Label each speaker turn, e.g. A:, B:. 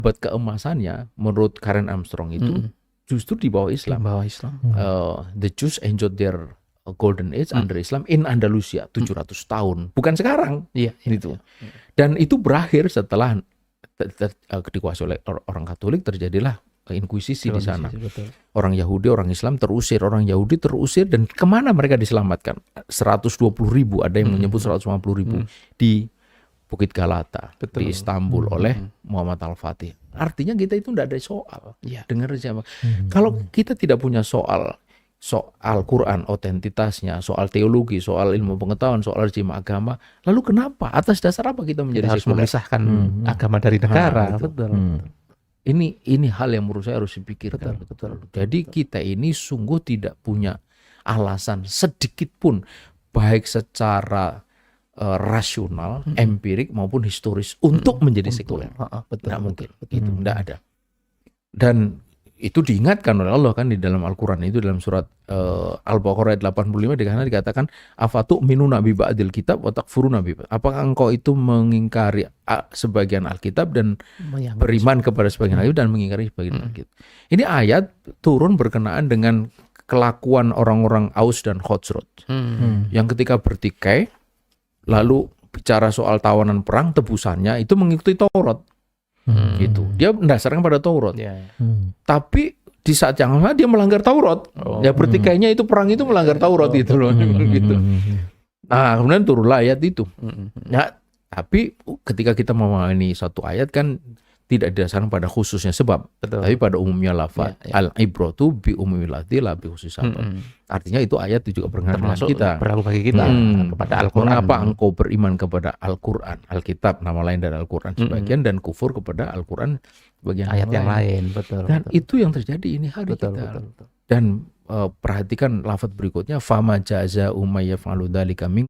A: abad keemasannya menurut Karen Armstrong itu justru di bawah Islam. The Jews enjoyed their golden age under Islam in Andalusia 700 tahun, bukan sekarang. Gitu. Dan itu berakhir setelah dikuasai oleh orang Katolik, terjadilah inkuisisi di sana. Orang Yahudi, orang Islam terusir, orang Yahudi terusir, dan kemana mereka diselamatkan? 120.000, ada yang menyebut 150.000 di Bukit Galata, di Istanbul oleh Muhammad Al-Fatih. Artinya kita itu tidak ada soal. Dengar siapa? Kalau kita tidak punya soal Quran, otentitasnya, soal teologi, soal ilmu pengetahuan, soal rejim agama, lalu kenapa? Atas dasar apa kita menjadi
B: harus memisahkan agama dari negara?
A: Ini hal yang menurut saya harus dipikirkan. Jadi kita ini sungguh tidak punya alasan sedikit pun, baik secara rasional, empirik maupun historis untuk menjadi sekuler. Tidak mungkin, itu tidak ada. Dan itu diingatkan oleh Allah kan di dalam Al-Quran itu, dalam surat Al-Baqarah ayat 85 dikatakan afatu minuna bi ba'dil kitab wa takfuruna bi. Apakah engkau itu mengingkari sebagian Alkitab dan beriman kepada sebagian Alkitab dan mengingkari sebagian Alkitab. Ini ayat turun berkenaan dengan kelakuan orang-orang Aus dan Khazraj yang ketika bertikai lalu bicara soal tawanan perang, tebusannya itu mengikuti Taurat. Gitu. Dia mendasarkan pada Taurat. Tapi di saat yang sama dia melanggar Taurat. Ya bertikainya itu, perang itu melanggar Taurat gitu loh. Gitu. Nah, kemudian turunlah ayat itu. Nah, tapi ketika kita memahami satu ayat kan tidak didasarkan pada khususnya sebab, tapi pada umumnya lafaz. Al-ibratu bi umumil lafzi la bi khusus sabab. Artinya itu ayat itu juga berkenaan dengan kita.
B: Berlaku bagi kita kepada Al-Quran.
A: Mengapa engkau beriman kepada Al-Quran, Alkitab, nama lain dari Al-Quran sebagian, dan kufur kepada Al-Quran sebagian
B: ayat yang lain.
A: Dan itu yang terjadi ini hari kita. Dan perhatikan lafaz berikutnya, fama jaza umayyaf'alu dzalika